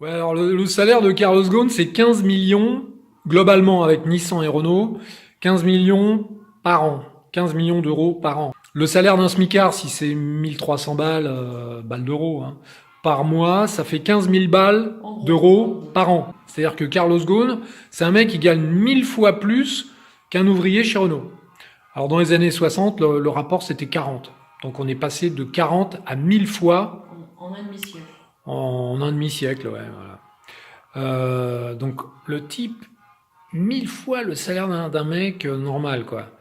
Ouais, alors le salaire de Carlos Ghosn, c'est 15 millions, globalement avec Nissan et Renault, 15 millions par an, 15 millions d'euros par an. Le salaire d'un smicard, si c'est 1300 balles, balles d'euros, hein, par mois, ça fait 15 000 balles En gros, en d'euros gros. par an. C'est-à-dire que Carlos Ghosn, c'est un mec qui gagne 1000 fois plus qu'un ouvrier chez Renault. Alors dans les années 60, le rapport c'était 40. Donc on est passé de 40 à 1000 fois En un demi-siècle. en un demi-siècle, ouais, voilà. Donc le type, 1000 fois le salaire d'un mec normal, quoi.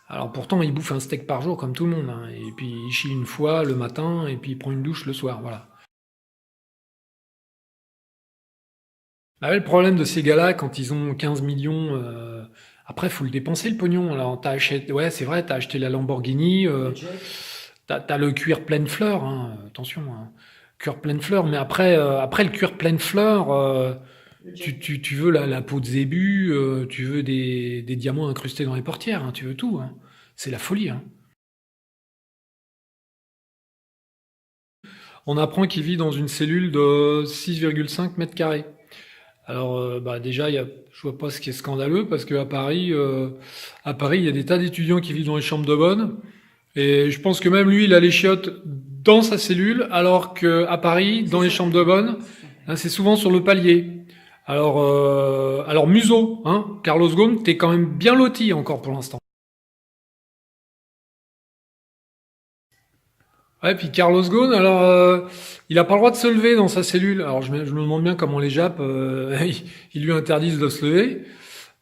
Alors pourtant, il bouffe un steak par jour comme tout le monde, hein. Et puis il chie une fois le matin, et puis il prend une douche le soir, voilà. Bah ouais, le problème de ces gars-là, quand ils ont 15 millions, après, faut le dépenser le pognon. Alors, ouais, c'est vrai, t'as acheté la Lamborghini, Le jet. t'as le cuir pleine fleur, hein, attention, hein, cuir pleine fleur. Mais après le cuir pleine fleur, Le tu, jet. tu, tu veux la peau de zébu, tu veux des diamants incrustés dans les portières, hein, tu veux tout, hein. C'est la folie, hein. On apprend qu'il vit dans une cellule de 6,5 mètres carrés. Alors, bah déjà, je vois pas ce qui est scandaleux parce à Paris, il y a des tas d'étudiants qui vivent dans les chambres de bonne. Et je pense que même lui, il a les chiottes dans sa cellule, alors que à Paris, C'est dans les sur chambres de palier. bonne, C'est sur hein, palier. c'est souvent sur le palier. Alors museau, hein, Carlos Ghosn, t'es quand même bien loti encore pour l'instant. Ouais, puis Carlos Ghosn, alors il a pas le droit de se lever dans sa cellule. Alors je me demande bien comment les Japs, ils lui interdisent de se lever.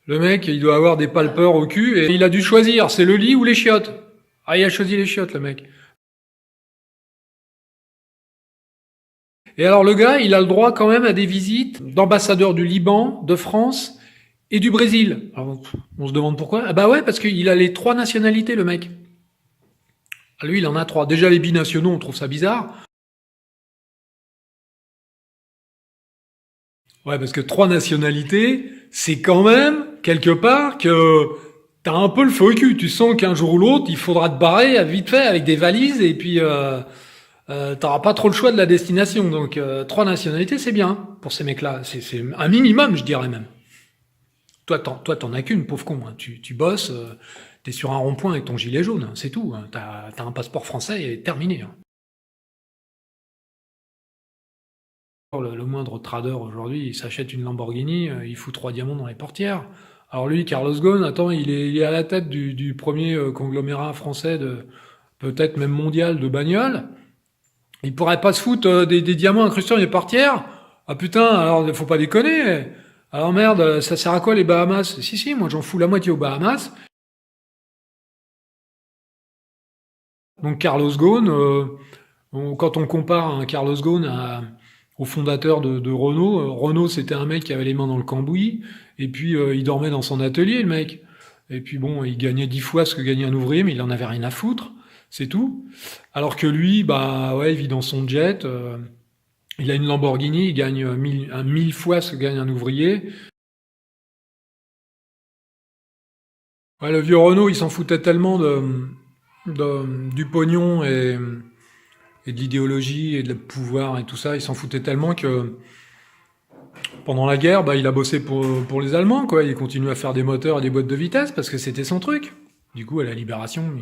Le mec, il doit avoir des palpeurs au cul et il a dû choisir, c'est le lit ou les chiottes. Ah, il a choisi les chiottes, le mec. Et alors le gars, il a le droit quand même à des visites d'ambassadeurs du Liban, de France et du Brésil. Alors, on se demande pourquoi. Ah bah ouais, parce qu'il a les trois nationalités, le mec. Ah, lui, il en a trois. Déjà, les binationaux, on trouve ça bizarre. Ouais, parce que trois nationalités, c'est quand même, quelque part, que t'as un peu le feu au cul. Tu sens qu'un jour ou l'autre, il faudra te barrer vite fait avec des valises et puis t'auras pas trop le choix de la destination. Donc, trois nationalités, c'est bien pour ces mecs-là. C'est un minimum, je dirais même. Toi, t'en as qu'une, pauvre con, hein. Tu bosses, t'es sur un rond-point avec ton gilet jaune, hein, c'est tout, hein. T'as un passeport français et terminé, hein. Le moindre trader aujourd'hui, il s'achète une Lamborghini, il fout 3 diamants dans les portières. Alors lui, Carlos Ghosn, attends, il est à la tête du premier conglomérat français, peut-être même mondial, de bagnoles. Il pourrait pas se foutre des diamants incrustés dans les portières? Ah putain, alors faut pas déconner. Alors merde, ça sert à quoi les Bahamas? Si, si, moi j'en fous la moitié aux Bahamas. Donc Carlos Ghosn, quand on compare un Carlos Ghosn au fondateur de Renault, Renault c'était un mec qui avait les mains dans le cambouis, et puis il dormait dans son atelier, le mec. Et puis bon, il gagnait 10 fois ce que gagnait un ouvrier, mais il en avait rien à foutre, c'est tout. Alors que lui, bah ouais, il vit dans son jet, il a une Lamborghini, il gagne 1000 fois ce que gagne un ouvrier. Ouais, le vieux Renault, il s'en foutait tellement du pognon et de l'idéologie et de le pouvoir et tout ça. Il s'en foutait tellement que pendant la guerre, bah, il a bossé pour les Allemands, quoi. Il continue à faire des moteurs et des boîtes de vitesse parce que c'était son truc. Du coup, à la Libération,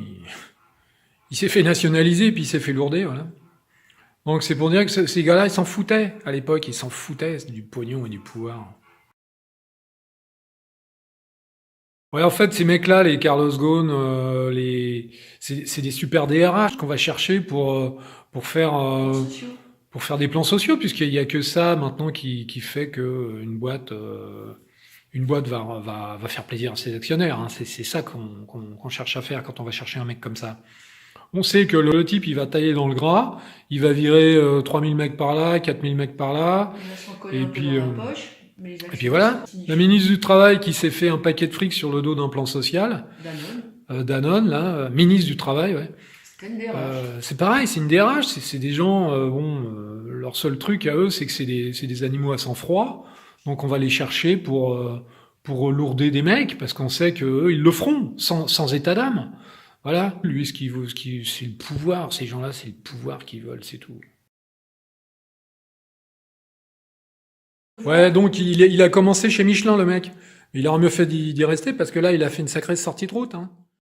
il s'est fait nationaliser puis il s'est fait lourder, voilà. Donc c'est pour dire que ces gars-là, ils s'en foutaient à l'époque. Ils s'en foutaient du pognon et du pouvoir. Ouais, en fait, ces mecs-là, les Carlos Ghosn, c'est des super DRH qu'on va chercher pour faire Plans sociaux. pour faire des plans sociaux, puisqu'il y a que ça maintenant qui fait que une boîte va faire plaisir à ses actionnaires, hein. C'est ça qu'on cherche à faire quand on va chercher un mec comme ça. On sait que le type, il va tailler dans le gras, il va virer 3000 mecs par là, 4000 mecs par là, Il va s'en coller et un peu dans puis, la poche, mais les et puis actionnaires sont voilà. La insignifiants. ministre du Travail qui s'est fait un paquet de fric sur le dos d'un plan social, Danone. Danone, là, ministre du Travail, ouais. C'était une DRH. C'est pareil, c'est une DRH, c'est des gens, bon, leur seul truc à eux, c'est que c'est des animaux à sang froid, donc on va les chercher pour lourder des mecs, parce qu'on sait que eux, ils le feront, sans état d'âme. Voilà, lui, ce qu'il veut, c'est le pouvoir, ces gens-là, c'est le pouvoir qu'ils veulent, c'est tout. Ouais, donc il a commencé chez Michelin, le mec. Il aurait mieux fait d'y rester parce que là, il a fait une sacrée sortie de route, hein.